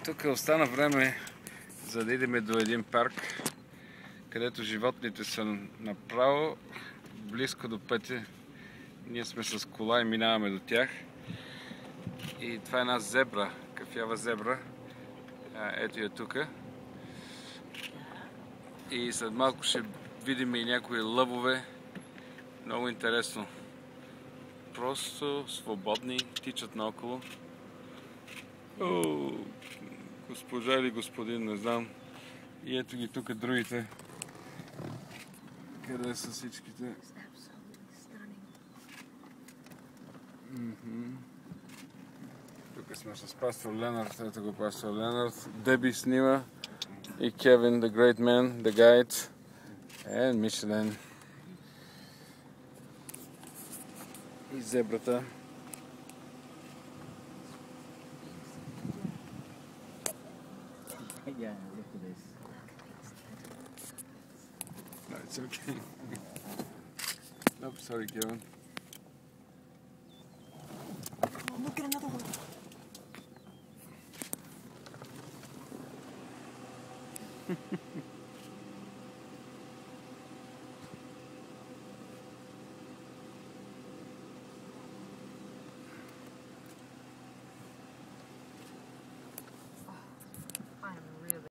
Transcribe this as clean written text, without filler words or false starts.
Тук остана време, за да идем до един парк, където животните са направо близко до пътя. Ние сме с кола и минаваме до тях. И това е една зебра, кафява зебра. Ето я тук. И след малко ще видим и някои лъвове. Много интересно. Просто свободни, тичат наоколо. О, госпожа или господин, не знам. И ето ги тук другите. Къде са всичките? Тук сме с пастор Ленард. Ето го пастор Ленард. Деби снима. И Кевин, the great man, the guide. And Мишелен. И зебрата. Yeah, look at this. No, it's okay. Nope, sorry, Kevin. Oh, look at another one.